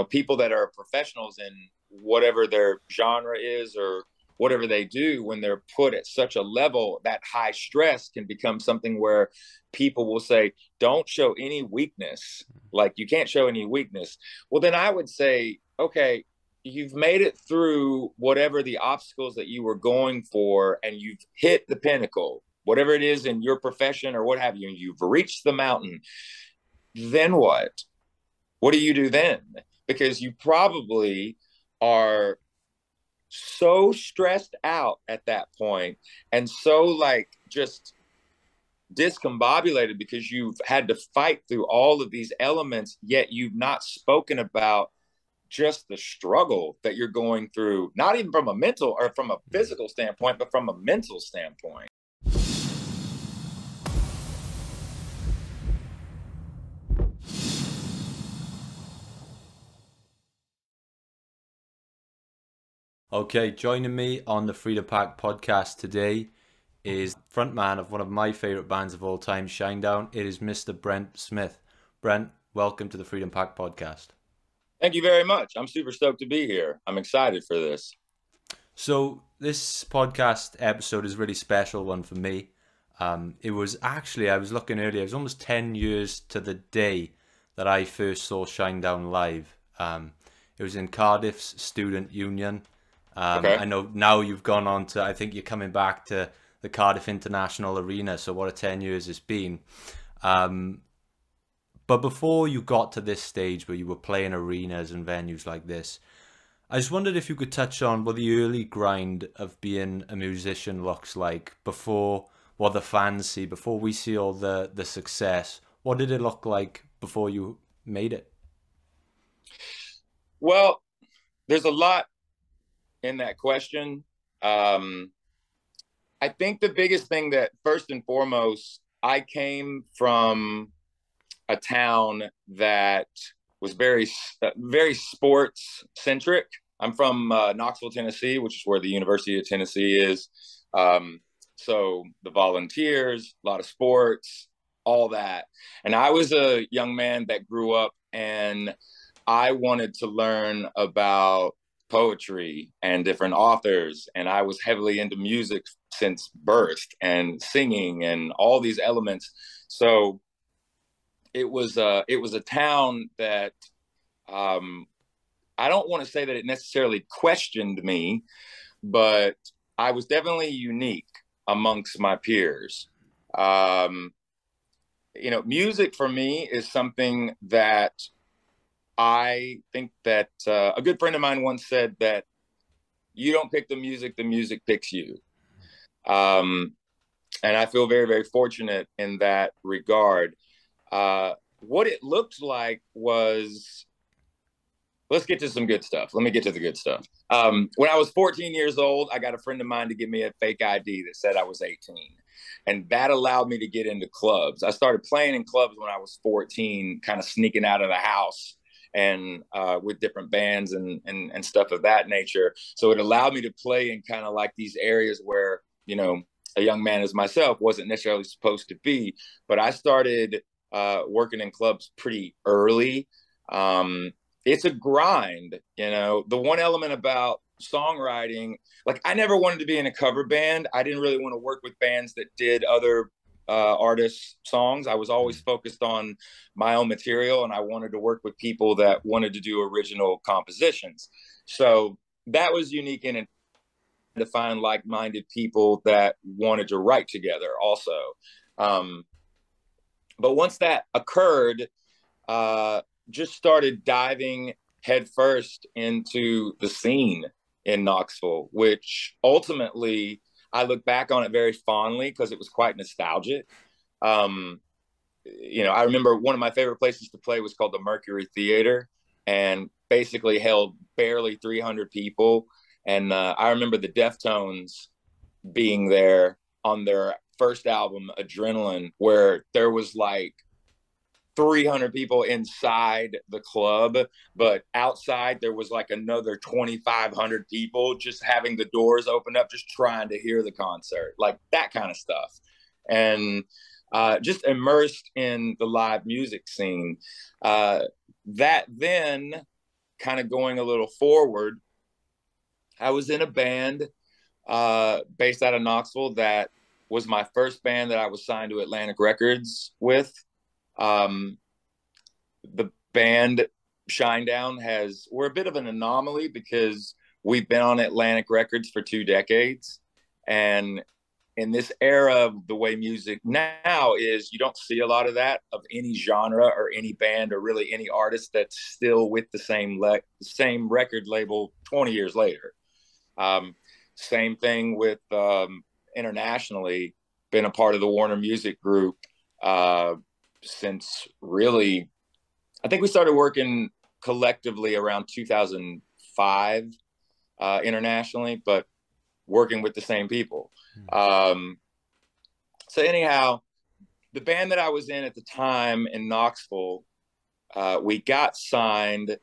people that are professionals in whatever their genre is or whatever they do, when they're put at such a level, that high stress can become something where people will say, don't show any weakness. Like, you can't show any weakness. Well, then I would say, okay, you've made it through whatever the obstacles that you were going for, and you've hit the pinnacle, whatever it is in your profession or what have you, and you've reached the mountain. Then what? What do you do then? Because you probably are so stressed out at that point, and so like just discombobulated because you've had to fight through all of these elements, yet you've not spoken about just the struggle that you're going through, not even from a mental or from a physical standpoint, but from a mental standpoint. Okay, joining me on the Freedom Pack podcast today is frontman of one of my favorite bands of all time, Shinedown. It is Mr. Brent Smith. Brent, welcome to the Freedom Pack podcast. Thank you very much. I'm super stoked to be here. I'm excited for this. So this podcast episode is a really special one for me. It was actually, I was looking earlier, it was almost 10 years to the day that I first saw Shinedown live. It was in Cardiff's Student Union. Okay. I know now you've gone on to, I think you're coming back to the Cardiff International Arena, so what a 10 years it's been. But before you got to this stage where you were playing arenas and venues like this, I just wondered if you could touch on what the early grind of being a musician looks like, before what the fans see, before we see all the success. What did it look like before you made it? Well, there's a lot in that question. I think the biggest thing that, first and foremost, I came from a town that was very sports centric. I'm from Knoxville, Tennessee, which is where the University of Tennessee is. So the Volunteers, a lot of sports, all that. And I was a young man that grew up, and I wanted to learn about poetry and different authors, and I was heavily into music since birth and singing and all these elements. So it was a town that I don't want to say that it necessarily questioned me, but I was definitely unique amongst my peers. Music for me is something that I think that a good friend of mine once said that you don't pick the music picks you. And I feel very, very fortunate in that regard. What it looked like was, let's get to some good stuff. Let me get to the good stuff. When I was 14 years old, I got a friend of mine to give me a fake ID that said I was 18. And that allowed me to get into clubs. I started playing in clubs when I was 14, kind of sneaking out of the house and with different bands and stuff of that nature. So it allowed me to play in kind of like these areas where, a young man as myself wasn't necessarily supposed to be. But I started working in clubs pretty early. It's a grind, The one element about songwriting, like, I never wanted to be in a cover band. I didn't really want to work with bands that did other artists' songs. I was always focused on my own material, and I wanted to work with people that wanted to do original compositions. So that was unique in it, to find like-minded people that wanted to write together also. But once that occurred, just started diving headfirst into the scene in Knoxville, which ultimately I look back on it very fondly because it was quite nostalgic. I remember one of my favorite places to play was called the Mercury Theater, and basically held barely 300 people. And I remember the Deftones being there on their first album, Adrenaline, where there was like 300 people inside the club, but outside there was like another 2,500 people just having the doors open up, just trying to hear the concert, like that kind of stuff. And just immersed in the live music scene. That then kind of going a little forward, I was in a band based out of Knoxville that was my first band that I was signed to Atlantic Records with. The band Shinedown we're a bit of an anomaly because we've been on Atlantic Records for 2 decades. And in this era of the way music now is, you don't see a lot of that, of any genre or any band or really any artist that's still with the same record label 20 years later. Same thing with internationally, been a part of the Warner Music Group since really, I think we started working collectively around 2005 internationally, but working with the same people. So anyhow, the band that I was in at the time in Knoxville, we got signed.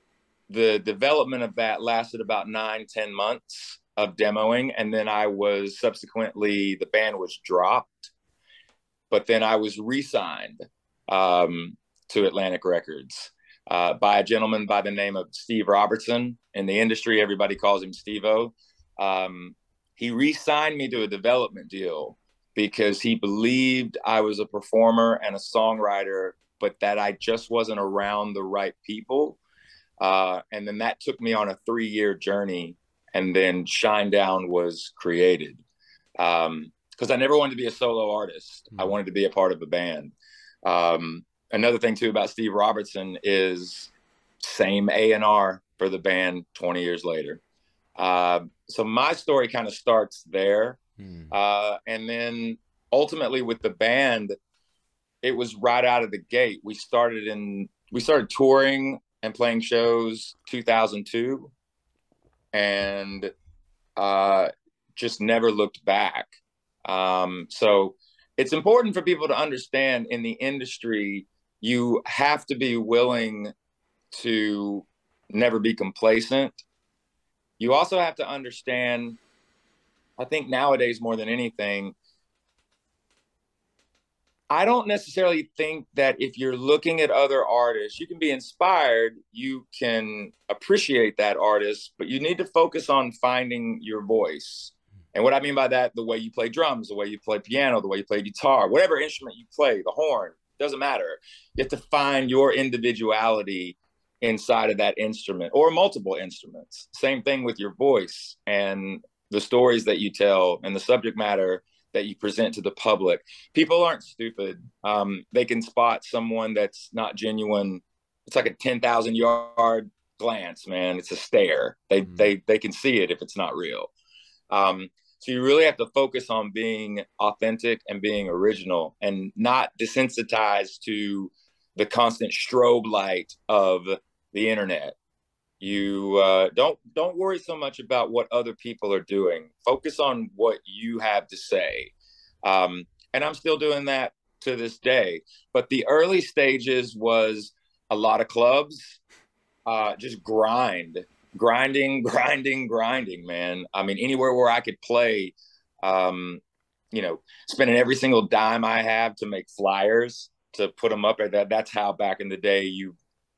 The development of that lasted about 9-10 months of demoing, and then the band was dropped, but then I was re-signed to Atlantic Records by a gentleman by the name of Steve Robertson. In the industry, everybody calls him Steve-O. He re-signed me to a development deal because he believed I was a performer and a songwriter, but that I just wasn't around the right people. And then that took me on a 3-year journey, and then Shinedown was created. Because I never wanted to be a solo artist. I wanted to be a part of a band. Another thing too about Steve Robertson is same A&R for the band 20 years later. So my story kind of starts there. And then ultimately with the band, it was right out of the gate. We started touring and playing shows 2002, and just never looked back. So it's important for people to understand, in the industry, you have to be willing to never be complacent. You also have to understand, I think nowadays more than anything, I don't necessarily think that if you're looking at other artists, you can be inspired, you can appreciate that artist, but you need to focus on finding your voice. And what I mean by that, the way you play drums, the way you play piano, the way you play guitar, whatever instrument you play, the horn, doesn't matter. You have to find your individuality inside of that instrument, or multiple instruments. Same thing with your voice and the stories that you tell and the subject matter that you present to the public. People aren't stupid. They can spot someone that's not genuine. It's like a 10,000 yard glance, man. It's a stare. They can see it if it's not real. So you really have to focus on being authentic and being original, and not desensitized to the constant strobe light of the internet. You don't worry so much about what other people are doing. Focus on what you have to say. And I'm still doing that to this day. But the early stages was a lot of clubs, just grinding, man. I mean, anywhere where I could play, spending every single dime I have to make flyers, to put them up at that. That's how back in the day you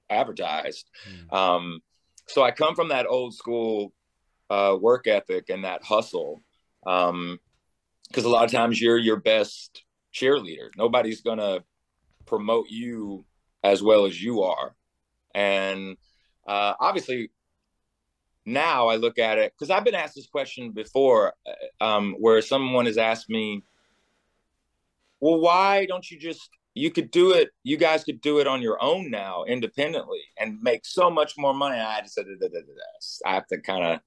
advertised. So I come from that old school work ethic and that hustle, because a lot of times you're your best cheerleader. Nobody's going to promote you as well as you are. And obviously now I look at it, because I've been asked this question before, where someone has asked me, well, why don't you just, you guys could do it on your own now, independently, and make so much more money. I just said, I have to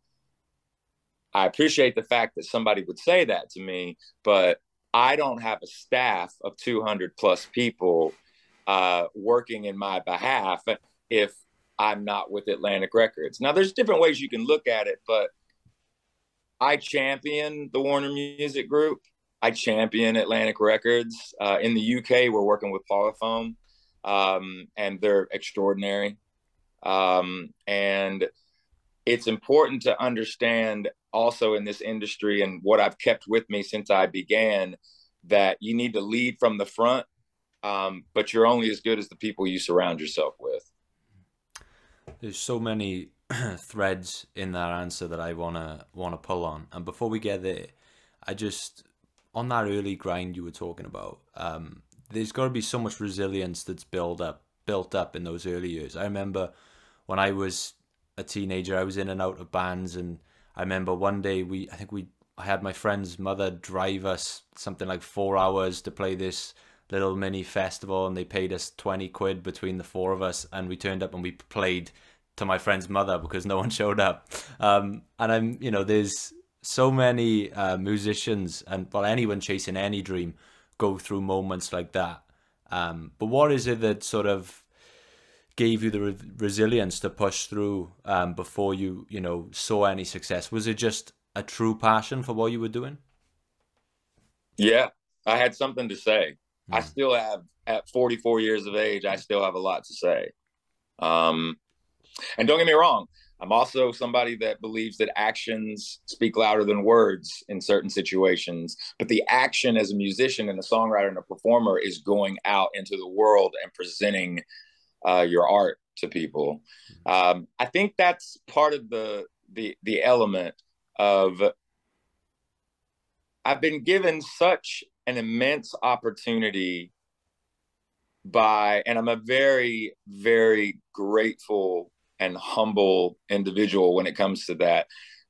I appreciate the fact that somebody would say that to me, but I don't have a staff of 200 plus people working in my behalf if I'm not with Atlantic Records. Now, there's different ways you can look at it, but I champion the Warner Music Group. I champion Atlantic Records. In the UK, we're working with Polyphone, and they're extraordinary. And it's important to understand also in this industry, and what I've kept with me since I began, that you need to lead from the front, but you're only as good as the people you surround yourself with. There's so many threads in that answer that I wanna pull on. And before we get there, I just, on that early grind you were talking about, there's got to be so much resilience that's built up in those early years. I remember when I was a teenager, I was in and out of bands, and I remember one day I had my friend's mother drive us something like 4 hours to play this little mini festival, and they paid us 20 quid between the four of us, and we turned up and we played to my friend's mother because no one showed up. And there's so many musicians, and well, anyone chasing any dream go through moments like that. But what is it that sort of gave you the resilience to push through before you saw any success? Was it just a true passion for what you were doing? Yeah, I had something to say. I still have, at 44 years of age, I still have a lot to say. And don't get me wrong, I'm also somebody that believes that actions speak louder than words in certain situations. But the action as a musician and a songwriter and a performer is going out into the world and presenting your art to people. I think that's part of the element of, I've been given such an immense opportunity and I'm a very, very grateful and humble individual when it comes to that,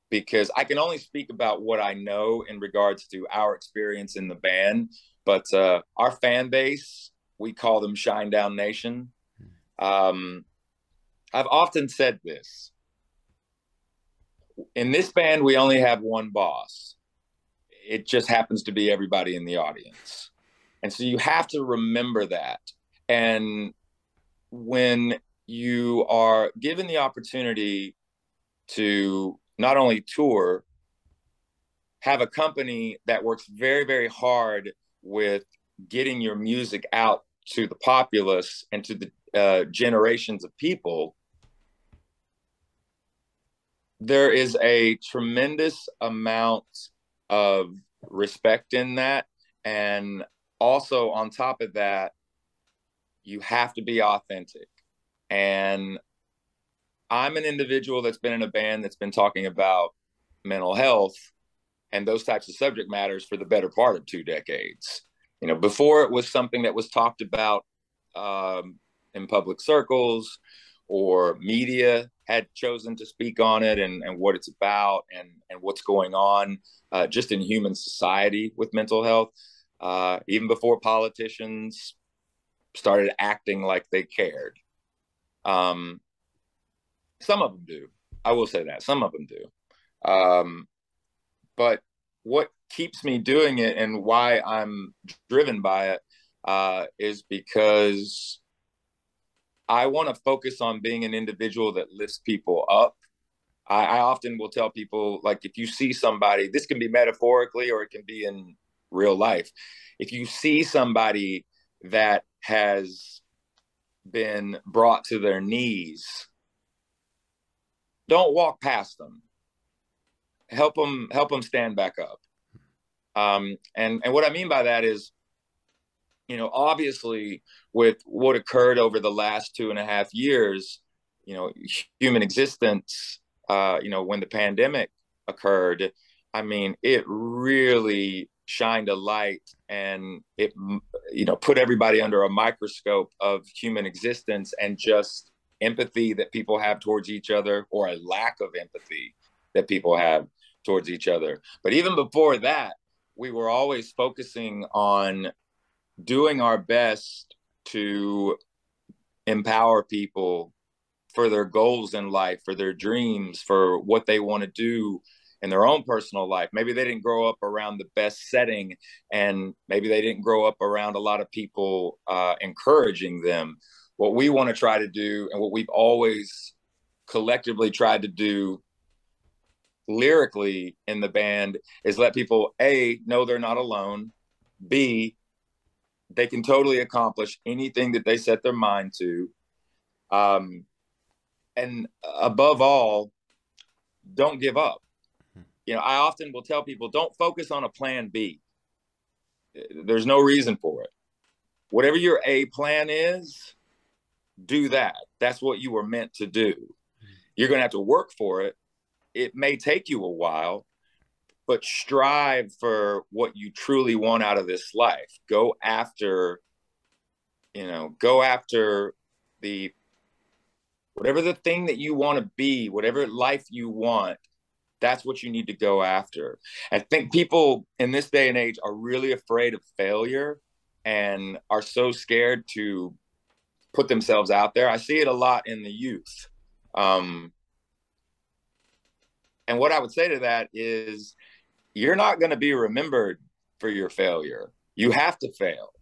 because I can only speak about what I know in regards to our experience in the band. But our fan base, we call them Shinedown Nation. I've often said this. In this band, we only have one boss. It just happens to be everybody in the audience. And so you have to remember that. And when you are given the opportunity to not only tour, have a company that works very, very hard with getting your music out to the populace and to the generations of people, there is a tremendous amount of respect in that. And also on top of that, you have to be authentic. And I'm an individual that's been in a band that's been talking about mental health and those types of subject matters for the better part of 2 decades. Before it was something that was talked about in public circles, or media had chosen to speak on it and what it's about and what's going on just in human society with mental health. Even before politicians started acting like they cared. Some of them do. I will say that. Some of them do. But what keeps me doing it and why I'm driven by it is because I want to focus on being an individual that lifts people up. I often will tell people, like, if you see somebody, this can be metaphorically or it can be in real life. If you see somebody that has been brought to their knees, don't walk past them. Help them stand back up. And what I mean by that is, obviously with what occurred over the last 2.5 years, human existence, when the pandemic occurred, I mean, it really shined a light and it, put everybody under a microscope of human existence and just empathy that people have towards each other, or a lack of empathy that people have towards each other. But even before that, we were always focusing on doing our best to empower people for their goals in life, for their dreams, for what they want to do in their own personal life. Maybe they didn't grow up around the best setting, and maybe they didn't grow up around a lot of people encouraging them. What we want to try to do, and what we've always collectively tried to do lyrically in the band, is let people, A, know they're not alone, B, they can totally accomplish anything that they set their mind to. And above all, don't give up. I often will tell people, don't focus on a plan B. There's no reason for it. Whatever your A plan is, do that. That's what you were meant to do. You're going to have to work for it. It may take you a while, but strive for what you truly want out of this life. Go after, go after the, whatever the thing that you want to be, whatever life you want, that's what you need to go after. I think people in this day and age are really afraid of failure and are so scared to put themselves out there. I see it a lot in the youth. And what I would say to that is, you're not going to be remembered for your failure. You have to fail.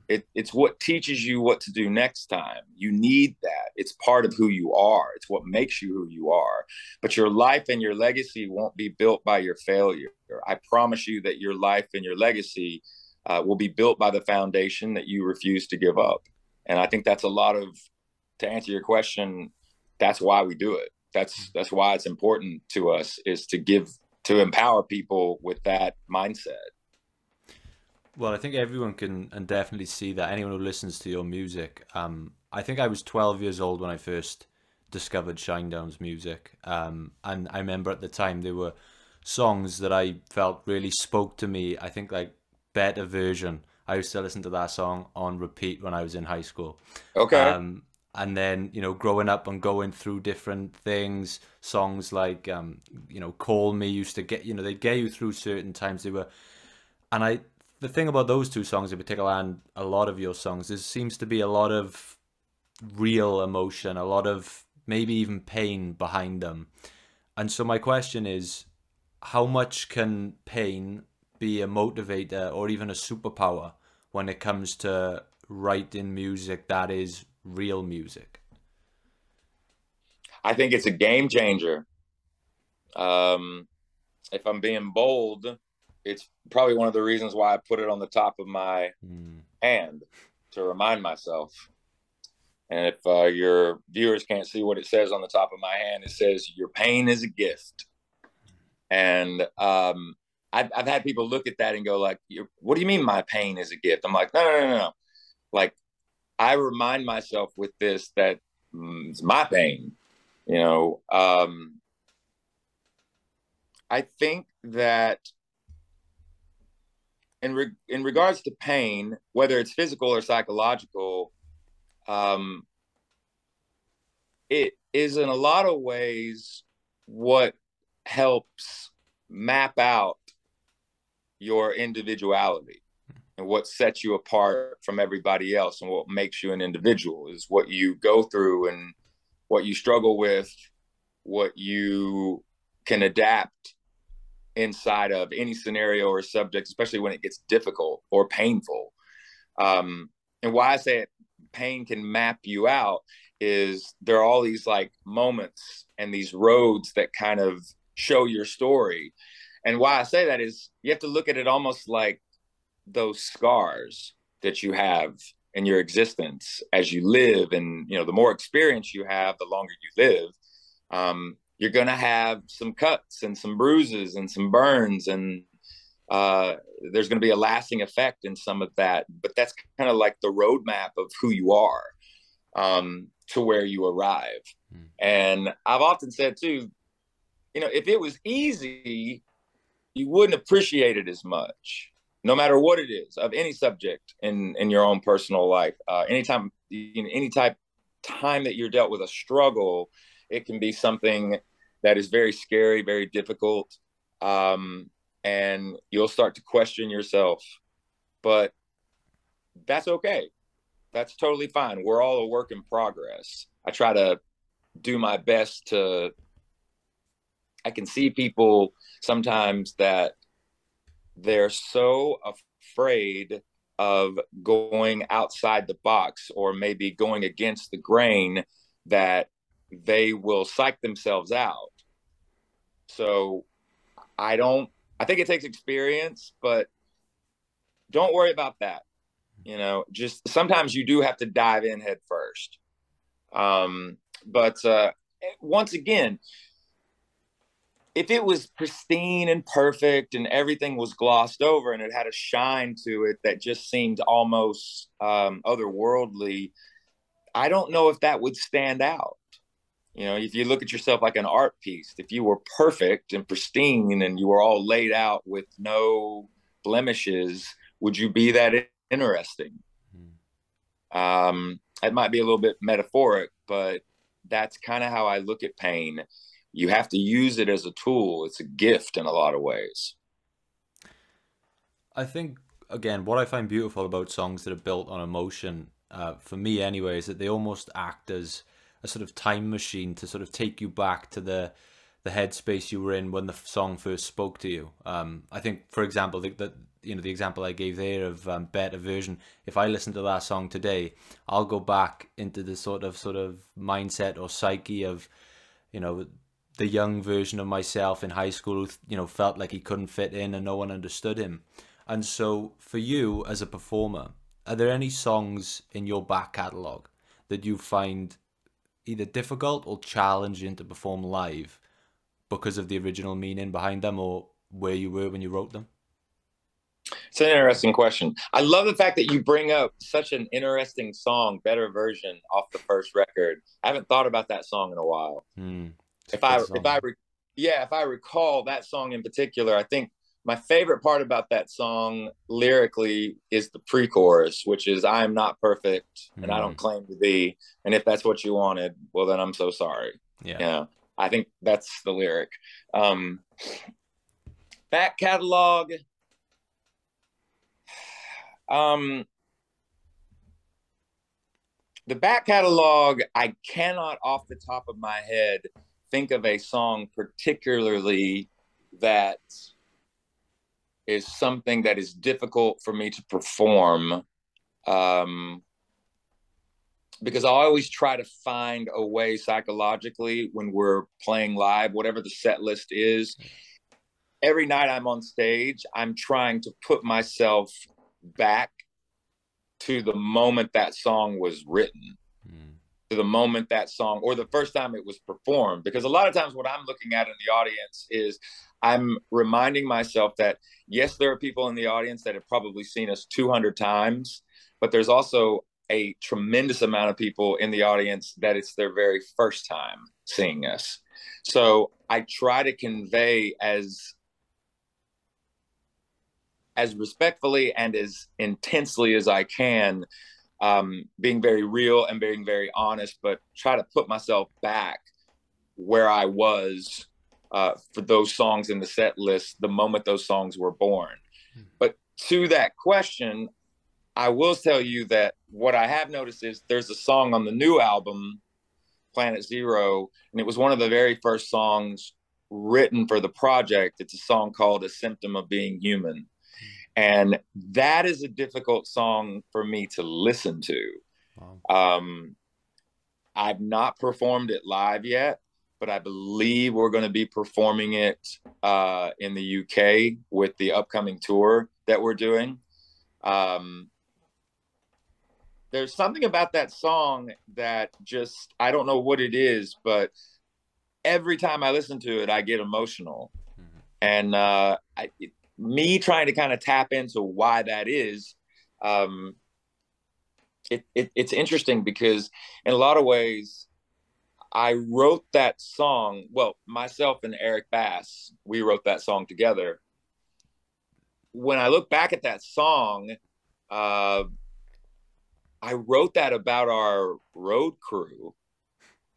It's what teaches you what to do next time. You need that. It's part of who you are. It's what makes you who you are. But your life and your legacy won't be built by your failure. I promise you that your life and your legacy will be built by the foundation that you refuse to give up. And I think that's a lot of, to answer your question, that's why we do it. That's why it's important to us, is to empower people with that mindset. Well, I think everyone can and definitely see that. Anyone who listens to your music. I think I was 12 years old when I first discovered Shinedown's music. And I remember at the time there were songs that I felt really spoke to me. I think like Better Version. I used to listen to that song on repeat when I was in high school. Okay. And then, growing up and going through different things, songs like, Call Me used to get, they'd get you through certain times. The thing about those two songs in particular, and a lot of your songs, there seems to be a lot of real emotion, a lot of maybe even pain behind them. And so my question is, how much can pain be a motivator or even a superpower when it comes to writing music that is real music? I think it's a game changer. If I'm being bold, it's probably one of the reasons why I put it on the top of my hand to remind myself. And if your viewers can't see what it says on the top of my hand, it says, "Your pain is a gift." And I've had people look at that and go like, "What do you mean my pain is a gift?" I'm like, no. Like, I remind myself with this that it's my pain. I think that in regards to pain, whether it's physical or psychological, it is in a lot of ways what helps map out your individuality and what sets you apart from everybody else, and what makes you an individual is what you go through and what you struggle with, what you can adapt inside of any scenario or subject, especially when it gets difficult or painful. And why I say it, pain can map you out, is there are all these like moments and these roads that kind of show your story. And why I say that is, you have to look at it almost like those scars that you have in your existence as you live. And, the more experience you have, the longer you live. You're going to have some cuts and some bruises and some burns, and there's going to be a lasting effect in some of that. But that's kind of like the roadmap of who you are, to where you arrive. And I've often said too, if it was easy, you wouldn't appreciate it as much, no matter what it is, of any subject in your own personal life. Anytime, any time that you're dealt with a struggle, it can be something that is very scary, very difficult. And you'll start to question yourself, but that's okay. That's totally fine. We're all a work in progress. I try to do my best I can see people sometimes that they're so afraid of going outside the box, or maybe going against the grain, that they will psych themselves out. So I think it takes experience, but don't worry about that. Just sometimes you do have to dive in head first. But once again, if it was pristine and perfect and everything was glossed over and it had a shine to it that just seemed almost otherworldly, I don't know if that would stand out. You know, if you look at yourself like an art piece, if you were perfect and pristine and you were all laid out with no blemishes, would you be that interesting? It might be a little bit metaphoric, but that's kind of how I look at pain. You have to use it as a tool. It's a gift in a lot of ways. I think, again, what I find beautiful about songs that are built on emotion, for me anyway, is that they almost act as a sort of time machine to sort of take you back to the headspace you were in when the song first spoke to you. I think, for example, the example I gave there of Better Version, if I listen to that song today, I'll go back into the sort of mindset or psyche of, you know, the young version of myself in high school who, you know, felt like he couldn't fit in and no one understood him. And so for you as a performer, are there any songs in your back catalogue that you find either difficult or challenging to perform live because of the original meaning behind them or where you were when you wrote them? It's an interesting question. I love the fact that you bring up such an interesting song, Better Version, off the first record. I haven't thought about that song in a while. If I recall that song in particular, I think my favorite part about that song lyrically is the pre-chorus, which is "I am not perfect and I don't claim to be, and if that's what you wanted, well then I'm so sorry." Yeah, I think that's the lyric. Back catalog. The back catalog, I cannot off the top of my head think of a song particularly that is something that is difficult for me to perform, because I always try to find a way psychologically when we're playing live, whatever the set list is. Every night I'm on stage, I'm trying to put myself back to the moment that song was written, to the moment that song, or the first time it was performed. Because a lot of times what I'm looking at in the audience is I'm reminding myself that, yes, there are people in the audience that have probably seen us 200 times, but there's also a tremendous amount of people in the audience that it's their very first time seeing us. So I try to convey as respectfully and as intensely as I can, being very real and being very honest, but try to put myself back where I was for those songs in the set list the moment those songs were born. But to that question, I will tell you that what I have noticed is there's a song on the new album, Planet Zero, and it was one of the very first songs written for the project. It's a song called A Symptom of Being Human. And that is a difficult song for me to listen to. Wow. I've not performed it live yet, but I believe we're going to be performing it in the UK with the upcoming tour that we're doing. There's something about that song that just, I don't know what it is, but every time I listen to it, I get emotional. And me trying to kind of tap into why that is, it's interesting because in a lot of ways, I wrote that song. Well, myself and Eric Bass, we wrote that song together. When I look back at that song, I wrote that about our road crew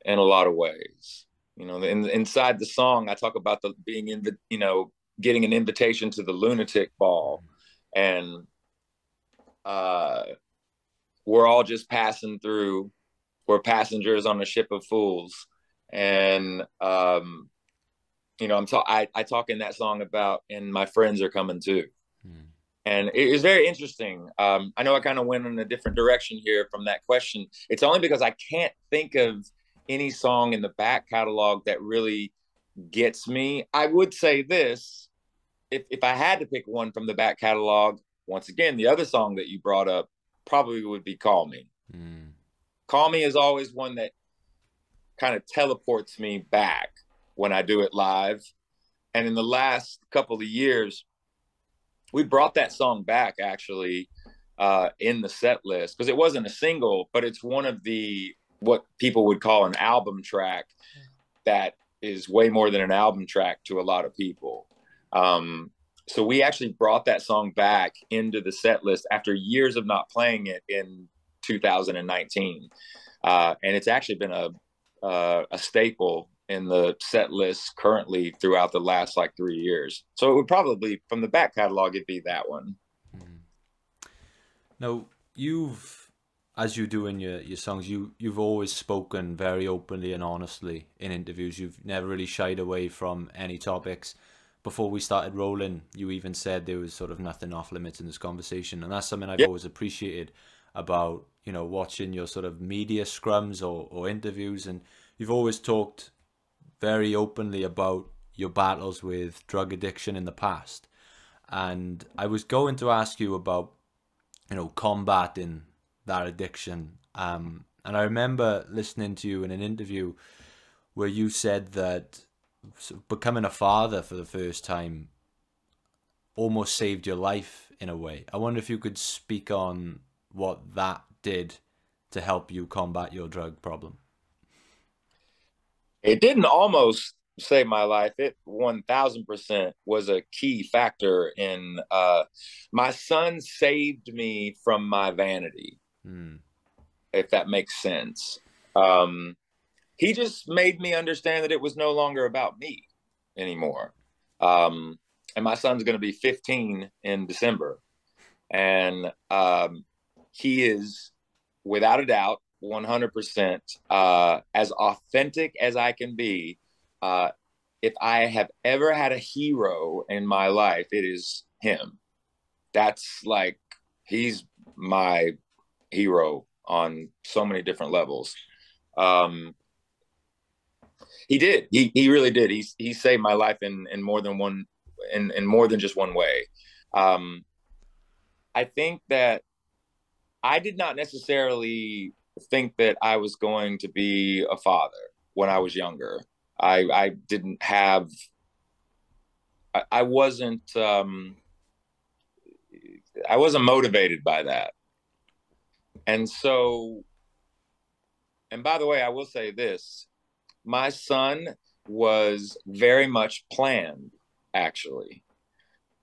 in a lot of ways. You know, inside the song, I talk about being in the, you know, getting an invitation to the lunatic ball, and we're all just passing through. We're passengers on a ship of fools, and you know, I talk in that song about, and my friends are coming too. And it is very interesting. I know I kind of went in a different direction here from that question. It's only because I can't think of any song in the back catalog that really gets me. I would say this, if I had to pick one from the back catalog, once again, the other song that you brought up probably would be Call Me. Call Me is always one that kind of teleports me back when I do it live. And in the last couple of years, we brought that song back actually in the set list, because it wasn't a single, but it's one of the what people would call an album track that is way more than an album track to a lot of people. So we actually brought that song back into the set list after years of not playing it in 2019. And it's actually been a staple in the set list currently throughout the last like 3 years. So it would probably, from the back catalog, it'd be that one. Now, as you do in your songs, you've always spoken very openly and honestly in interviews. You've never really shied away from any topics. Before we started rolling, you even said there was sort of nothing off limits in this conversation, and that's something I've always appreciated about, you know, watching your sort of media scrums or interviews. And you've always talked very openly about your battles with drug addiction in the past. And I was going to ask you about, you know, combating that addiction. And I remember listening to you in an interview where you said that becoming a father for the first time almost saved your life in a way. I wonder if you could speak on what that did to help you combat your drug problem. It didn't almost save my life. It 1000% was a key factor in my son saved me from my vanity, if that makes sense. He just made me understand that it was no longer about me anymore. And my son's going to be 15 in December. And he is, without a doubt, 100% as authentic as I can be. If I have ever had a hero in my life, it is him. That's like, he's my hero on so many different levels. He did. He really did. He saved my life in more than one, in more than just one way. I think that I did not necessarily think that I was going to be a father when I was younger. I didn't have. I wasn't motivated by that, and so. And by the way, I will say this. My son was very much planned, actually.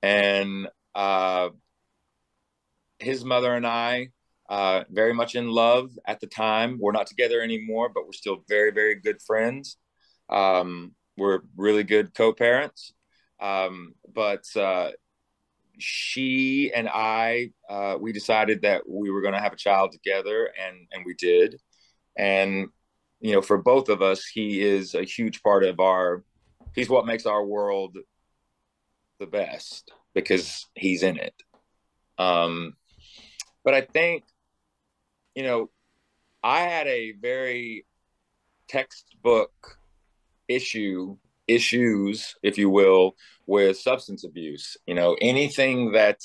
And his mother and I, very much in love at the time. We're not together anymore, but we're still very, very good friends. We're really good co-parents. But she and I, we decided that we were going to have a child together, and we did. And you know, for both of us, he is a huge part of he's what makes our world the best because he's in it. But I think, you know, I had a very textbook issues, if you will, with substance abuse. You know, anything that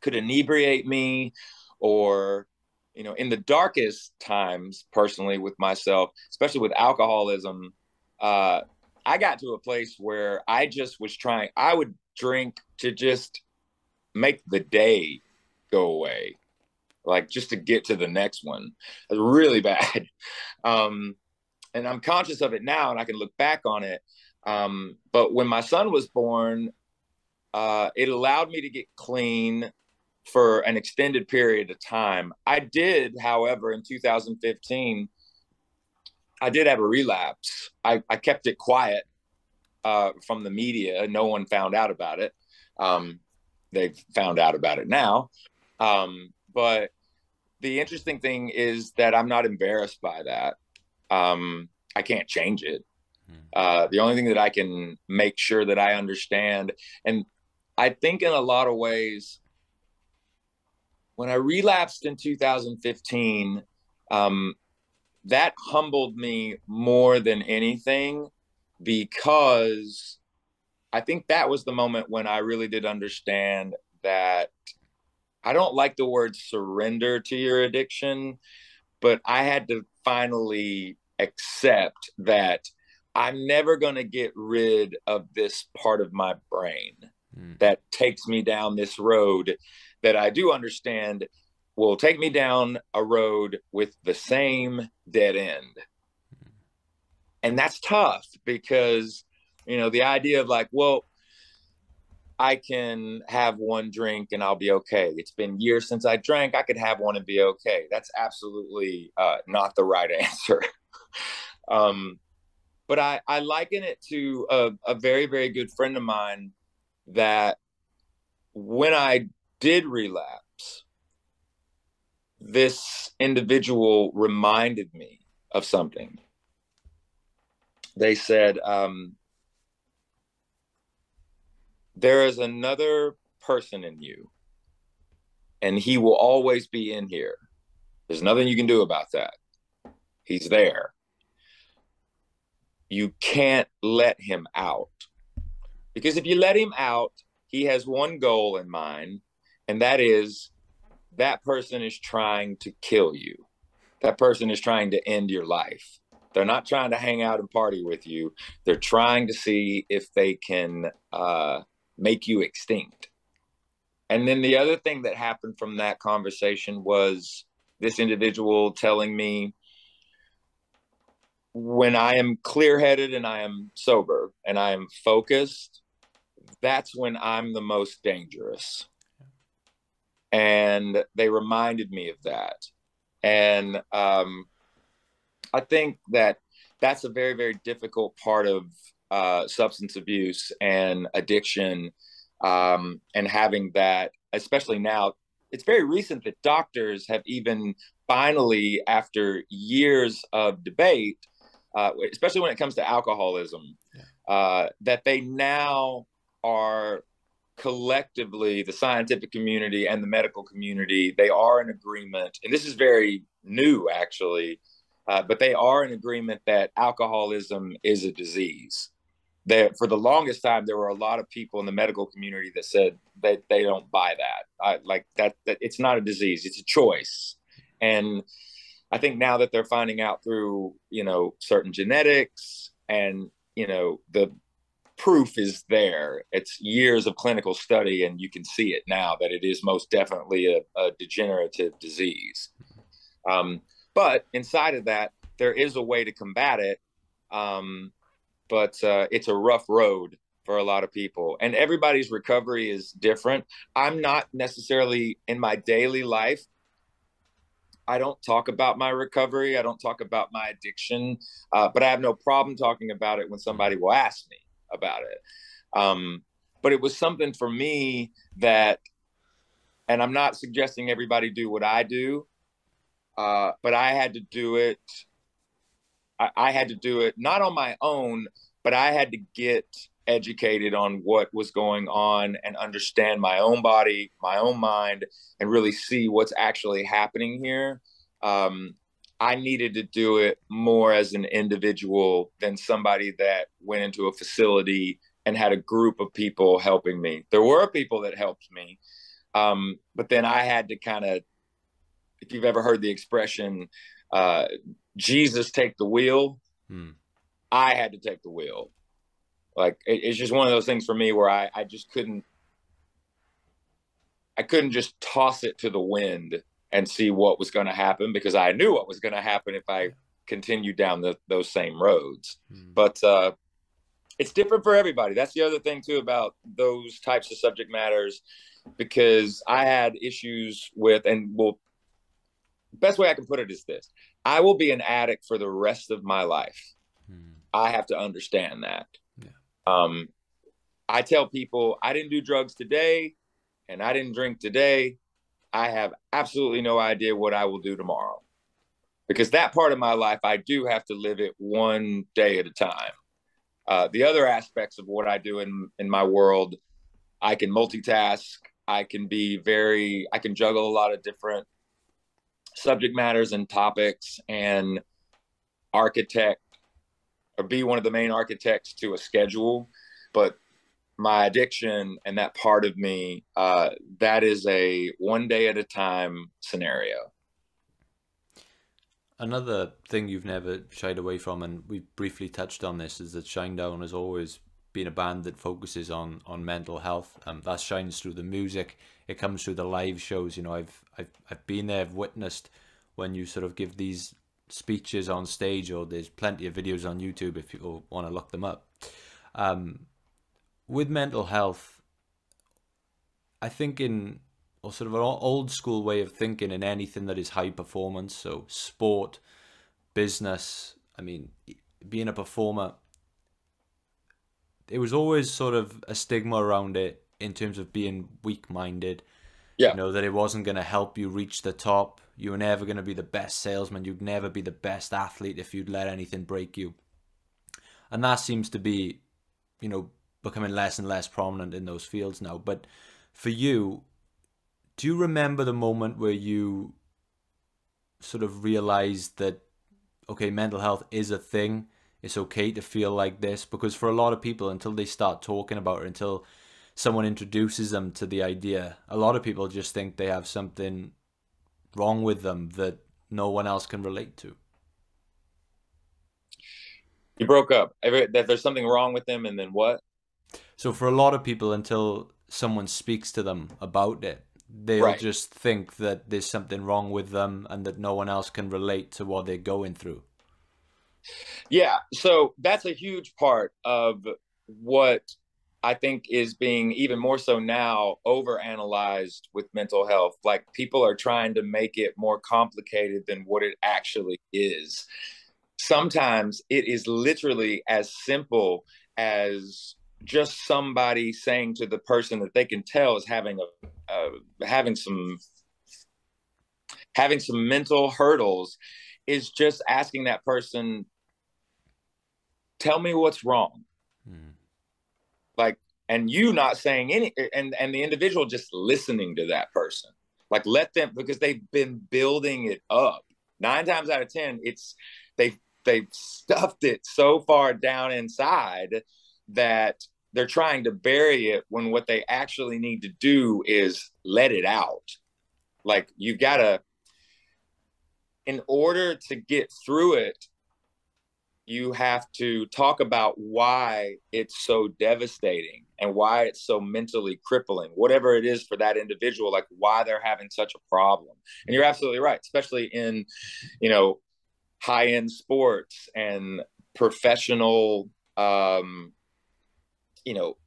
could inebriate me or, you know, in the darkest times, personally, with myself, especially with alcoholism, I got to a place where I just was I would drink to just make the day go away, like just to get to the next one. It was really bad. And I'm conscious of it now, and I can look back on it. But when my son was born, it allowed me to get clean for an extended period of time. I did, however, in 2015, I did have a relapse. I kept it quiet from the media. No one found out about it. They've found out about it now. But the interesting thing is that I'm not embarrassed by that. I can't change it. The only thing that I can make sure that I understand, and I think in a lot of ways, when I relapsed in 2015, that humbled me more than anything, because I think that was the moment when I really did understand that I don't like the word surrender to your addiction, but I had to finally accept that I'm never going to get rid of this part of my brain that takes me down this road that I do understand will take me down a road with the same dead end. And that's tough because, you know, the idea of like, well, I can have one drink and I'll be okay. It's been years since I drank. I could have one and be okay. That's absolutely not the right answer. But I liken it to a very, very good friend of mine that when I did relapse, this individual reminded me of something. They said, there is another person in you, and he will always be in here. There's nothing you can do about that. He's there. You can't let him out. Because if you let him out, he has one goal in mind, and that is that person is trying to kill you. That person is trying to end your life. They're not trying to hang out and party with you. They're trying to see if they can make you extinct. And then the other thing that happened from that conversation was this individual telling me, when I am clear-headed and I am sober and I am focused, that's when I'm the most dangerous. And they reminded me of that. And I think that that's a very, very difficult part of substance abuse and addiction, and having that, especially now. It's very recent that doctors have even finally, after years of debate, especially when it comes to alcoholism, that they now are collectively, the scientific community and the medical community, they are in agreement, and this is very new actually, but they are in agreement that alcoholism is a disease. That for the longest time, there were a lot of people in the medical community that said that they don't buy that. Like that it's not a disease, it's a choice. And I think now that they're finding out through, you know, certain genetics and, you know, the proof is there. It's years of clinical study, and you can see it now that it is most definitely a degenerative disease. But inside of that, there is a way to combat it. But it's a rough road for a lot of people, and everybody's recovery is different. I'm not necessarily in my daily life. I don't talk about my recovery. I don't talk about my addiction, but I have no problem talking about it when somebody will ask me about it. But it was something for me that, and I'm not suggesting everybody do what I do, but I had to do it. I had to do it not on my own, but I had to get educated on what was going on and understand my own body, my own mind, and really see what's actually happening here. I needed to do it more as an individual than somebody that went into a facility and had a group of people helping me. There were people that helped me, but then I had to kind of, if you've ever heard the expression, Jesus take the wheel, I had to take the wheel. Like it's just one of those things for me where I just couldn't just toss it to the wind and see what was going to happen, because I knew what was going to happen if I continued down those same roads. But it's different for everybody. That's the other thing too about those types of subject matters, because I had issues with, and well, best way I can put it is this: I will be an addict for the rest of my life. I have to understand that. I tell people I didn't do drugs today and I didn't drink today. I have absolutely no idea what I will do tomorrow, because that part of my life, I do have to live it one day at a time. The other aspects of what I do in my world, I can multitask. I can juggle a lot of different subject matters and topics, and architect or be one of the main architects to a schedule. But my addiction and that part of me, that is a one day at a time scenario. Another thing you've never shied away from, and we briefly touched on this, is that Shinedown has always being a band that focuses on mental health. That shines through the music. It comes through the live shows. You know, I've been there. I've witnessed when you sort of give these speeches on stage, or there's plenty of videos on YouTube if people want to look them up. With mental health, I think or sort of an old school way of thinking in anything that is high performance, so sport, business, I mean, being a performer, there was always sort of a stigma around it in terms of being weak-minded. Yeah. You know, that it wasn't going to help you reach the top. You were never going to be the best salesman. You'd never be the best athlete if you'd let anything break you. And that seems to be, you know, becoming less and less prominent in those fields now. But for you, do you remember the moment where you sort of realized that, okay, mental health is a thing? It's okay to feel like this? Because for a lot of people, until they start talking about it, until someone introduces them to the idea, a lot of people just think they have something wrong with them that no one else can relate to. You broke up. That there's something wrong with them, and then what? So for a lot of people, until someone speaks to them about it, they'll just think that there's something wrong with them and that no one else can relate to what they're going through. Yeah, so that's a huge part of what I think is being even more so now overanalyzed with mental health. Like, people are trying to make it more complicated than what it actually is. Sometimes it is literally as simple as just somebody saying to the person that they can tell is having some mental hurdles, is just asking that person, tell me what's wrong. Like, and you not saying any, and the individual just listening to that person. Like, let them, because they've been building it up. 9 times out of 10, it's they've stuffed it so far down inside that they're trying to bury it, when what they actually need to do is let it out. Like, you've got to, in order to get through it, you have to talk about why it's so devastating and why it's so mentally crippling, whatever it is for that individual, like why they're having such a problem. And you're absolutely right, especially in, you know, high-end sports and professional, you know,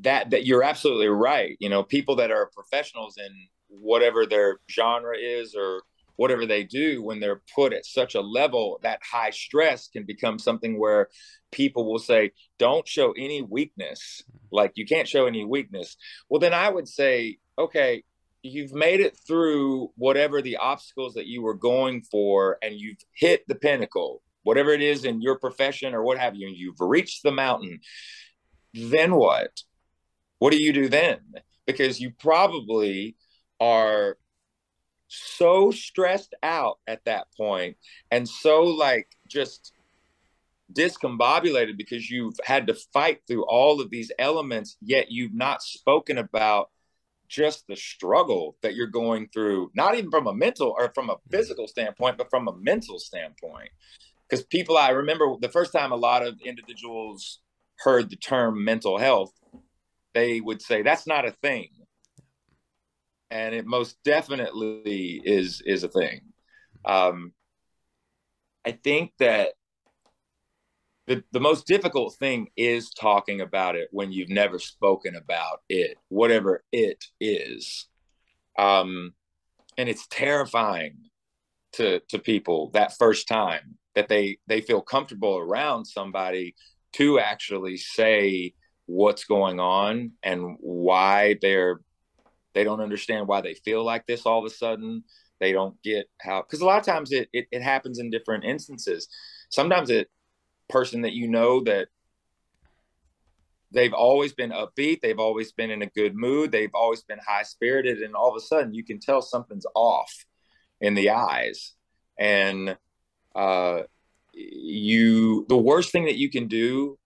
that you're absolutely right. You know, people that are professionals in whatever their genre is or whatever they do, when they're put at such a level, that high stress can become something where people will say, don't show any weakness. Like, you can't show any weakness. Well, then I would say, okay, you've made it through whatever the obstacles that you were going for, and you've hit the pinnacle, whatever it is in your profession or what have you, and you've reached the mountain. Then what? What do you do then? Because you probably are so stressed out at that point, and so like just discombobulated because you've had to fight through all of these elements, yet you've not spoken about just the struggle that you're going through, not even from a mental or from a physical standpoint, but from a mental standpoint. Because people, I remember the first time a lot of individuals heard the term mental health, they would say, that's not a thing. And it most definitely is a thing. I think that the most difficult thing is talking about it when you've never spoken about it, whatever it is. And it's terrifying to people that first time that they feel comfortable around somebody to actually say what's going on and why they don't understand why they feel like this all of a sudden. They don't get how, because a lot of times it happens in different instances. Sometimes person that you know that they've always been upbeat, they've always been in a good mood, they've always been high spirited, and all of a sudden you can tell something's off in the eyes. And the worst thing that you can do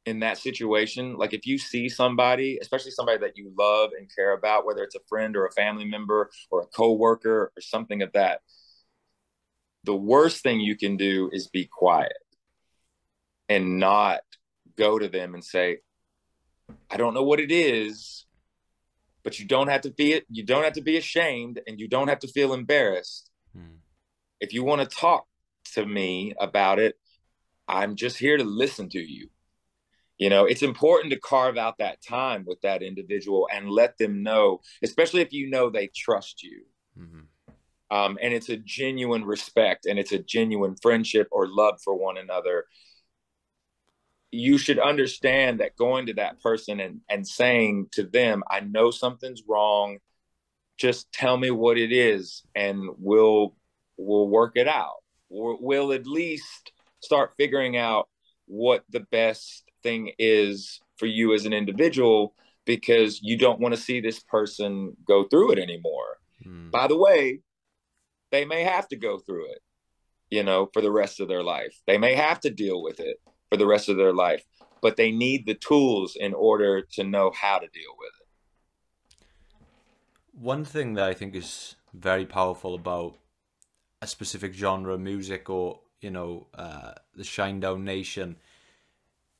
in that situation, like if you see somebody, especially somebody that you love and care about, whether it's a friend or a family member or a coworker or something of that, the worst thing you can do is be quiet and not go to them and say, I don't know what it is, but you don't have to be ashamed, and you don't have to feel embarrassed. If you want to talk to me about it, I'm just here to listen to you. You know, it's important to carve out that time with that individual and let them know, especially if you know they trust you. And it's a genuine respect, and it's a genuine friendship or love for one another. You should understand that going to that person and saying to them, I know something's wrong, just tell me what it is, and we'll work it out. We'll at least start figuring out what the best thing is for you as an individual, because you don't want to see this person go through it anymore. By the way, they may have to go through it, you know, for the rest of their life. They may have to deal with it for the rest of their life, but they need the tools in order to know how to deal with it. One thing that I think is very powerful about a specific genre of music, or, you know, the Shinedown Nation.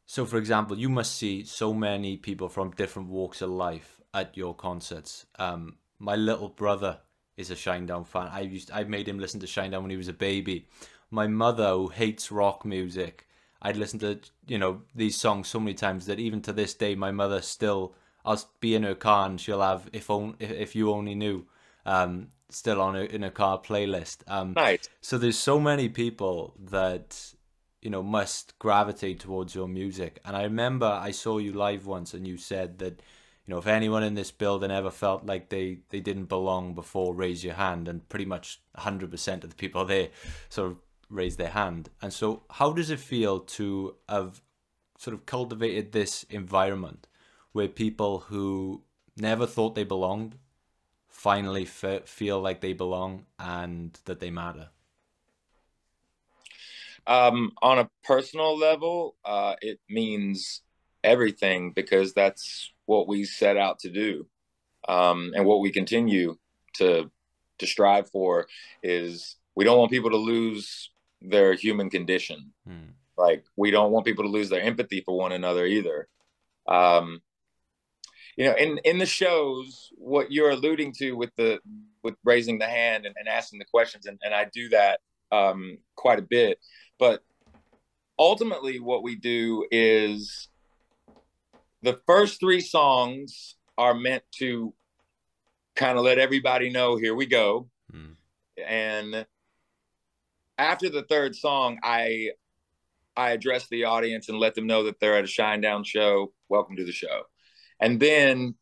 So, for example, you must see so many people from different walks of life at your concerts. My little brother is a Shinedown fan. I've made him listen to Shinedown when he was a baby. My mother, who hates rock music, I'd listen to, you know, these songs so many times that even to this day, my mother still, I'll be in her car and she'll have If You Only Knew still on in her car playlist. Nice. So there's so many people that, you know, must gravitate towards your music. And I remember I saw you live once, and you said that, you know, if anyone in this building ever felt like they didn't belong before, raise your hand. And pretty much 100% of the people there sort of raise their hand. And so how does it feel to have sort of cultivated this environment where people who never thought they belonged finally feel like they belong and that they matter? On a personal level, it means everything, because that's what we set out to do, and what we continue to strive for. Is we don't want people to lose their human condition. Like, we don't want people to lose their empathy for one another either. You know, in the shows, what you're alluding to with raising the hand and asking the questions, and I do that quite a bit. But ultimately, what we do is the first 3 songs are meant to kind of let everybody know, here we go. And after the 3rd song, I address the audience and let them know that they're at a Shinedown show. Welcome to the show. And then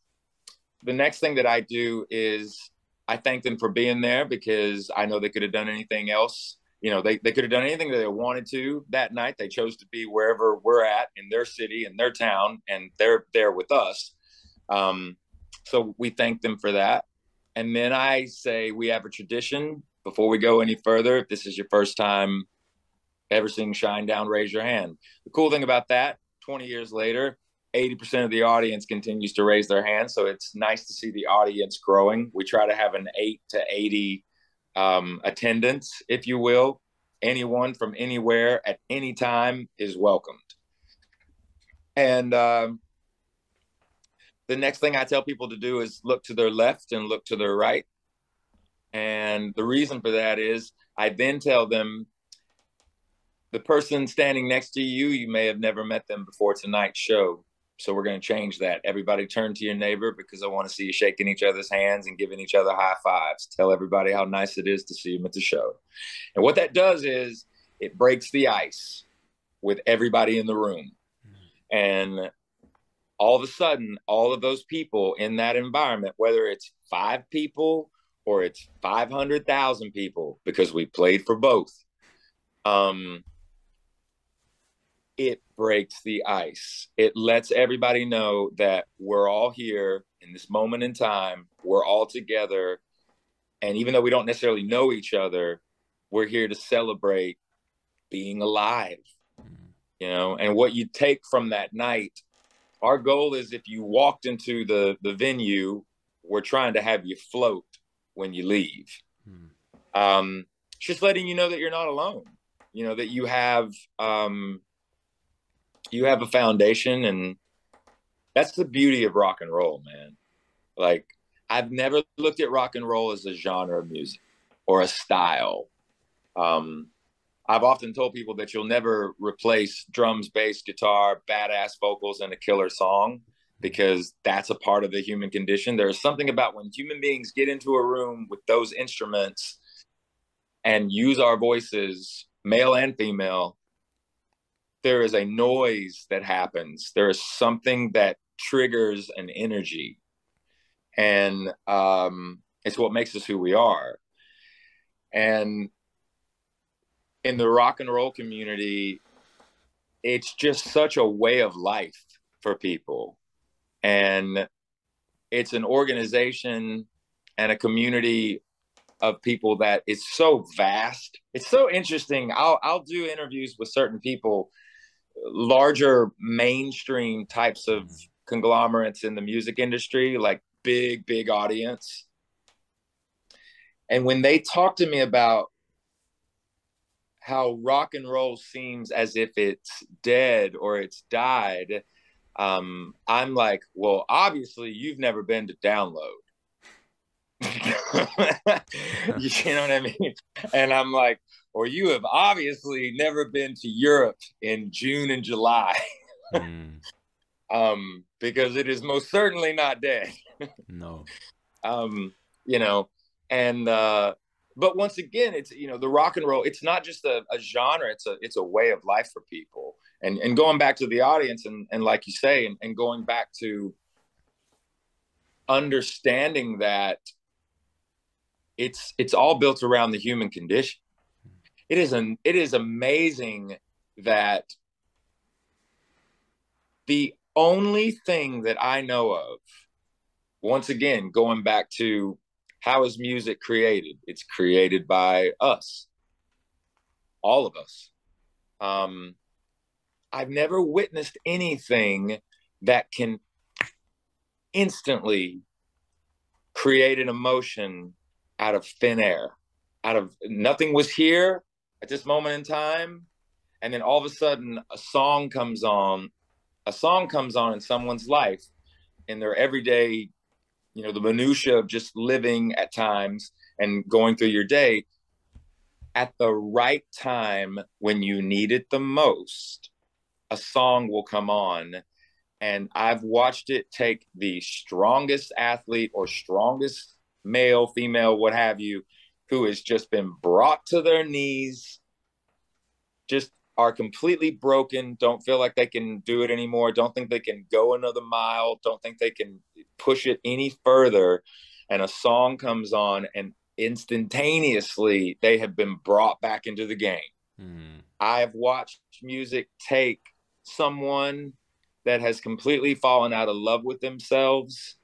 the next thing that I do is I thank them for being there, because I know they could have done anything else. You know, they could have done anything that they wanted to that night. They chose to be wherever we're at in their city, in their town, and they're there with us. So we thank them for that. And then I say, we have a tradition before we go any further. If this is your first time ever seeing Shinedown, raise your hand. The cool thing about that, 20 years later, 80% of the audience continues to raise their hand. So it's nice to see the audience growing. We try to have an 8 to 80 attendance, if you will. Anyone from anywhere at any time is welcomed. And the next thing I tell people to do is look to their left and look to their right. And the reason for that is I then tell them, the person standing next to you, you may have never met them before tonight's show. So we're going to change that. Everybody turn to your neighbor, because I want to see you shaking each other's hands and giving each other high fives. Tell everybody how nice it is to see them at the show. And what that does is it breaks the ice with everybody in the room. And all of a sudden, all of those people in that environment, whether it's 5 people or it's 500,000 people, because we played for both, it breaks the ice. It lets everybody know that we're all here in this moment in time. We're all together. And even though we don't necessarily know each other, we're here to celebrate being alive, you know. And what you take from that night, our goal is, if you walked into the venue, we're trying to have you float when you leave. Just letting you know that you're not alone, you know, that you have you have a foundation, and that's the beauty of rock and roll, man. Like, I've never looked at rock and roll as a genre of music or a style. Um, I've often told people that you'll never replace drums, bass, guitar, badass vocals, and a killer song, because that's a part of the human condition. There's something about when human beings get into a room with those instruments and use our voices, male and female, there is a noise that happens. There is something that triggers an energy. And it's what makes us who we are. And in the rock and roll community, it's just such a way of life for people. And it's an organization and a community of people that is so vast. It's so interesting. I'll do interviews with certain people, larger mainstream types of conglomerates in the music industry, like big audience. And when they talk to me about how rock and roll seems as if it's dead or it's died, I'm like, well, obviously you've never been to Download. You know what I mean? And I'm like, or you have obviously never been to Europe in June and July. Because it is most certainly not dead. No. You know, and but once again, it's, you know, the rock and roll, it's not just a genre, it's a way of life for people. And going back to the audience, and like you say, and going back to understanding that it's all built around the human condition. It is amazing that the only thing that I know of, once again, going back to how is music created? It's created by us, all of us. I've never witnessed anything that can instantly create an emotion out of thin air, out of nothing was here at this moment in time. And then all of a sudden a song comes on in someone's life, in their everyday, you know, the minutia of just living at times and going through your day, at the right time when you need it the most, a song will come on. And I've watched it take the strongest athlete or strongest male, female, what have you, who has just been brought to their knees, just are completely broken, don't feel like they can do it anymore, don't think they can go another mile, don't think they can push it any further. And a song comes on and instantaneously they have been brought back into the game. I've watched music take someone that has completely fallen out of love with themselves,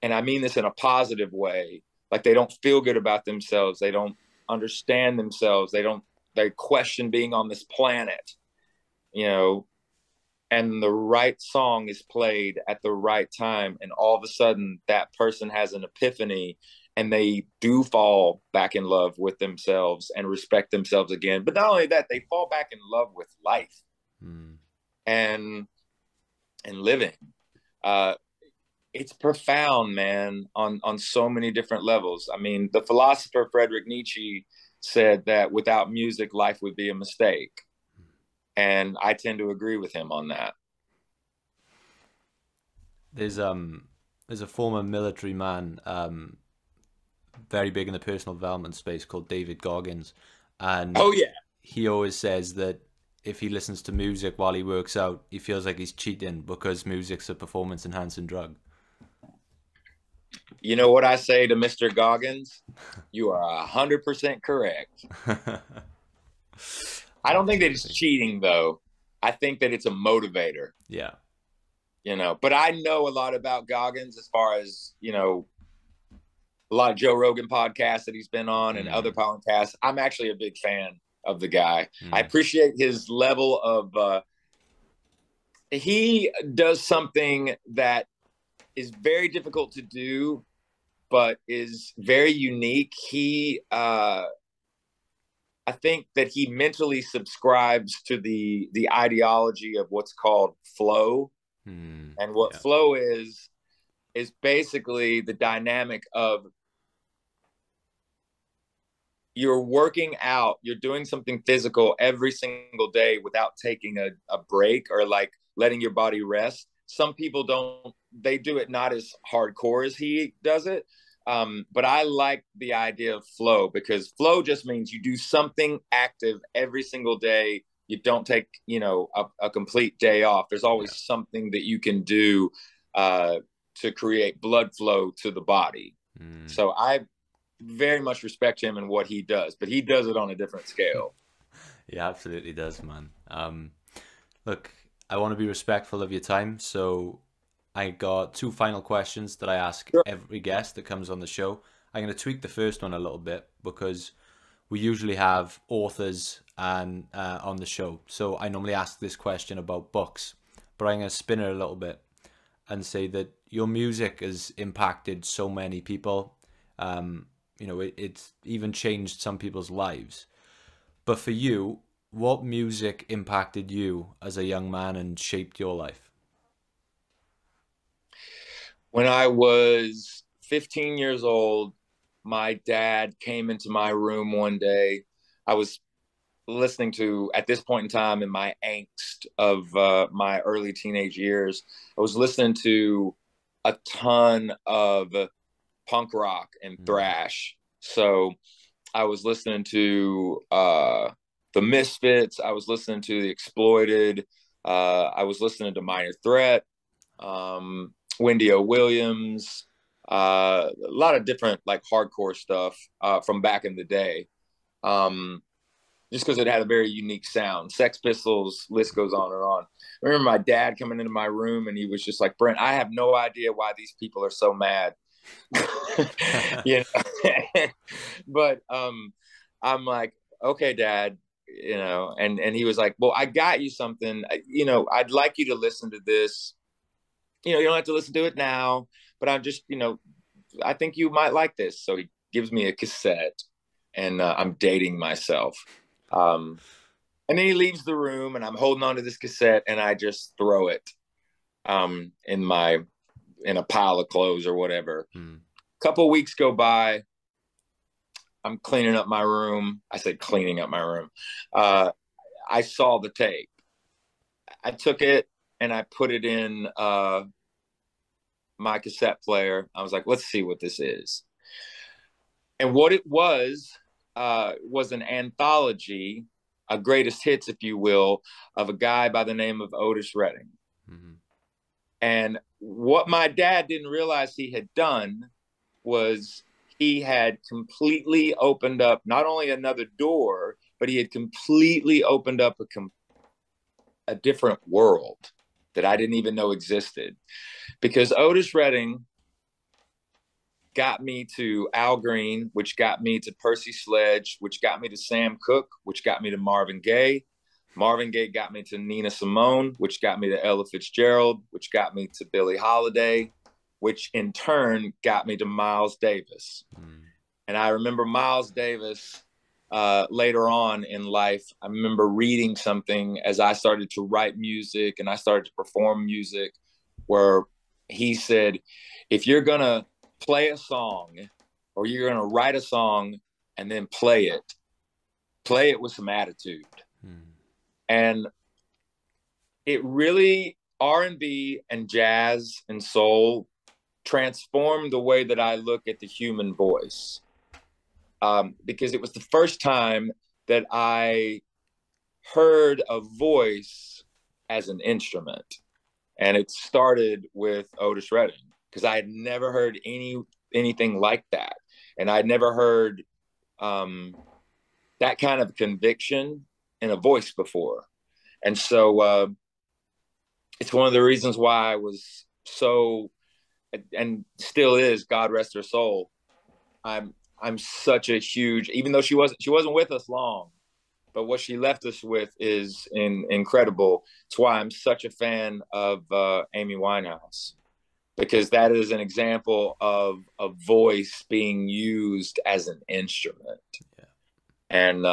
and I mean this in a positive way, like they don't feel good about themselves, they don't understand themselves, they question being on this planet, you know, and the right song is played at the right time, and all of a sudden that person has an epiphany and they do fall back in love with themselves and respect themselves again. But not only that, they fall back in love with life and living. It's profound, man, on so many different levels. I mean, the philosopher Friedrich Nietzsche said that without music, life would be a mistake. And I tend to agree with him on that. There's a former military man, very big in the personal development space, called David Goggins. And oh yeah, he always says that if he listens to music while he works out, he feels like he's cheating because music's a performance enhancing drug. You know what I say to Mr. Goggins? You are 100% correct. I don't think that it's cheating, though. I think that it's a motivator. Yeah. You know, but I know a lot about Goggins as far as, you know, a lot of Joe Rogan podcasts that he's been on and other podcasts. I'm actually a big fan of the guy. I appreciate his level of, he does something that is very difficult to do, but is very unique. He I think that he mentally subscribes to the ideology of what's called flow. And what Yeah. flow is basically the dynamic of you're working out, you're doing something physical every single day without taking a break or like letting your body rest. Some people don't, they do it not as hardcore as he does it. But I like the idea of flow because flow just means you do something active every single day. You don't take, a complete day off. There's always something that you can do to create blood flow to the body. So I very much respect him and what he does, but he does it on a different scale. He absolutely does, man. Look, I want to be respectful of your time, so I got two final questions that I ask Sure. every guest that comes on the show. I'm going to tweak the first one a little bit because we usually have authors and on the show. So I normally ask this question about books, but I'm going to spin it a little bit and say that your music has impacted so many people. It's even changed some people's lives. But for you, what music impacted you as a young man and shaped your life? When I was 15 years old, my dad came into my room one day. I was listening to, at this point in time in my angst of my early teenage years, I was listening to a ton of punk rock and thrash. So I was listening to the Misfits. I was listening to the Exploited. I was listening to Minor Threat, Wendy O. Williams, a lot of different like hardcore stuff from back in the day. Just because it had a very unique sound. Sex Pistols, list goes on and on. I remember my dad coming into my room and he was just like, Brent, I have no idea why these people are so mad. But I'm like, okay, Dad, and he was like, well, I got you something, I'd like you to listen to this. You don't have to listen to it now, but I'm just, I think you might like this. So he gives me a cassette and I'm dating myself. And then he leaves the room and I'm holding on to this cassette and I just throw it in a pile of clothes or whatever. Couple weeks go by. I'm cleaning up my room. I said cleaning up my room. I saw the tape. I took it and I put it in my cassette player. I was like, let's see what this is. And what it was an anthology, a greatest hits, if you will, of a guy by the name of Otis Redding. And what my dad didn't realize he had done was he had completely opened up not only another door, but he had completely opened up a different world that I didn't even know existed. Because Otis Redding got me to Al Green, which got me to Percy Sledge, which got me to Sam Cooke, which got me to Marvin Gaye. Marvin Gaye got me to Nina Simone, which got me to Ella Fitzgerald, which got me to Billie Holiday, which in turn got me to Miles Davis. And I remember Miles Davis later on in life. I remember reading something as I started to write music and I started to perform music where he said, if you're going to play a song or you're going to write a song and then play it with some attitude. And it really, R&B and jazz and soul transformed the way that I look at the human voice. Because it was the first time that I heard a voice as an instrument. And it started with Otis Redding because I had never heard anything like that. And I'd never heard that kind of conviction in a voice before. And so it's one of the reasons why I was so, and still is, God rest her soul, I'm such a huge, even though she wasn't with us long, but what she left us with is incredible. It's why I'm such a fan of Amy Winehouse, because that is an example of a voice being used as an instrument. And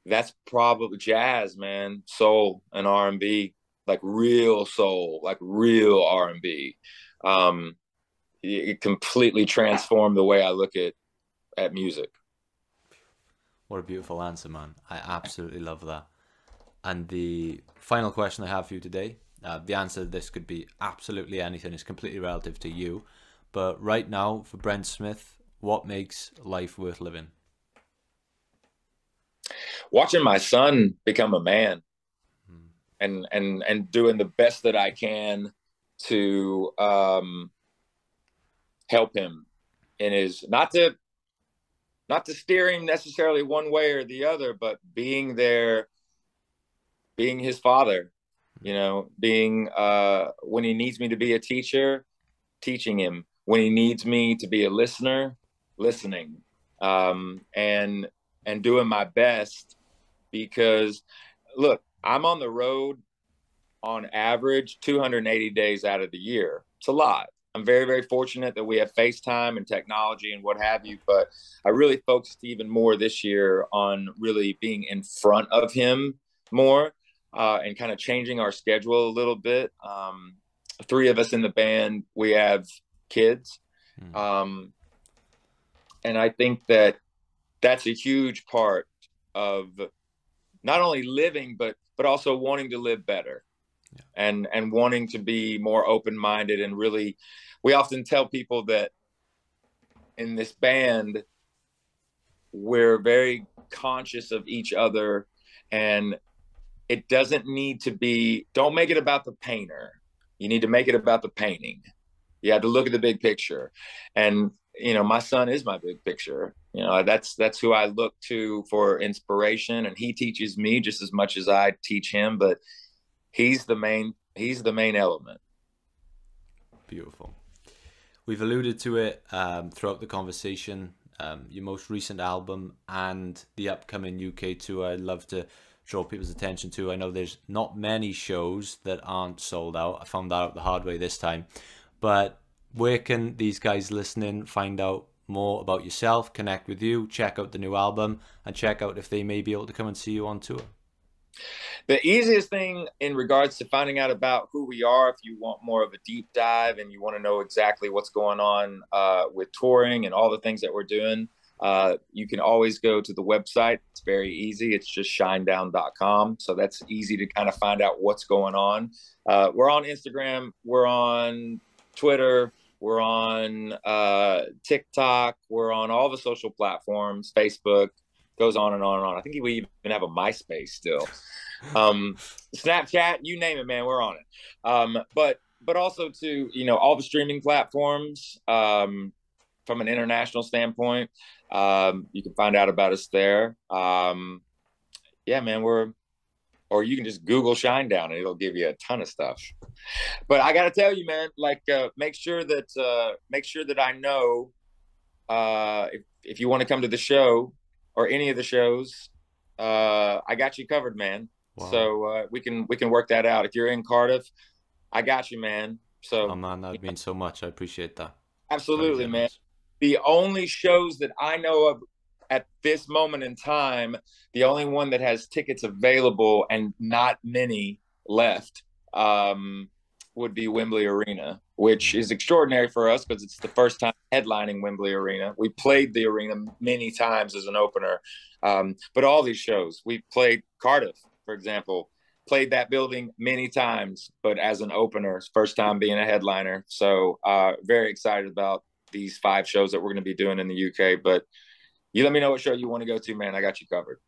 that's probably jazz, man, soul and R&B, like real soul, like real R&B. It completely transformed the way I look at music. What a beautiful answer, man. I absolutely love that. And the final question I have for you today, the answer to this could be absolutely anything. It's completely relative to you. But right now, for Brent Smith, what makes life worth living? Watching my son become a man, and doing the best that I can to help him in his, not to steer him necessarily one way or the other, but being there, being his father, being when he needs me to be a teacher, teaching him, when he needs me to be a listener, listening, and doing my best. Because look, I'm on the road on average 280 days out of the year. It's a lot. I'm very, very fortunate that we have FaceTime and technology and what have you, but I really focused even more this year on really being in front of him more, and kind of changing our schedule a little bit. Three of us in the band, we have kids. And I think that that's a huge part of not only living, but also wanting to live better. Yeah. And wanting to be more open-minded. And really, we often tell people that in this band, we're very conscious of each other, and it doesn't need to be, don't make it about the painter. You need to make it about the painting. You have to look at the big picture. And, my son is my big picture. That's who I look to for inspiration. And he teaches me just as much as I teach him, but he's the main element. Beautiful. We've alluded to it throughout the conversation. Your most recent album and the upcoming UK tour, I'd love to draw people's attention to. I know there's not many shows that aren't sold out. I found that out the hard way this time. But where can these guys listening find out more about yourself, connect with you, check out the new album, and check out if they may be able to come and see you on tour? The easiest thing in regards to finding out about who we are, if you want more of a deep dive and you want to know exactly what's going on with touring and all the things that we're doing, you can always go to the website. It's very easy. It's just shinedown.com. So that's easy to kind of find out what's going on. We're on Instagram. We're on Twitter. We're on TikTok. We're on all the social platforms, Facebook, goes on and on and on. I think we even have a MySpace still. Snapchat, you name it, man, we're on it. But also to, all the streaming platforms, from an international standpoint, you can find out about us there. Yeah, man, or you can just Google Shinedown and it'll give you a ton of stuff. But I got to tell you, man, make sure that I know, if you want to come to the show or any of the shows, I got you covered, man. Wow. So we can work that out. If you're in Cardiff, I got you, man. So, oh man, that would mean so much. I appreciate that. Absolutely, man. The only shows that I know of at this moment in time, the only one that has tickets available and not many left, would be Wembley Arena, which is extraordinary for us because it's the first time headlining Wembley Arena. We played the arena many times as an opener, but all these shows, we played Cardiff, for example, played that building many times, but as an opener, first time being a headliner. So very excited about these 5 shows that we're going to be doing in the UK. But you let me know what show you want to go to, man. I got you covered.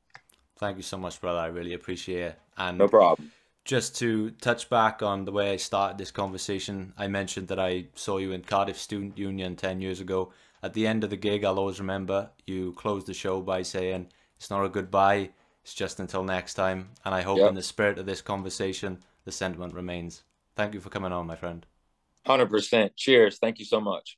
Thank you so much, brother. I really appreciate it. And no problem. Just to touch back on the way I started this conversation, I mentioned that I saw you in Cardiff Student Union 10 years ago. At the end of the gig, I'll always remember you closed the show by saying, "It's not a goodbye, it's just until next time." And I hope in the spirit of this conversation, the sentiment remains. Thank you for coming on, my friend. 100%. Cheers. Thank you so much.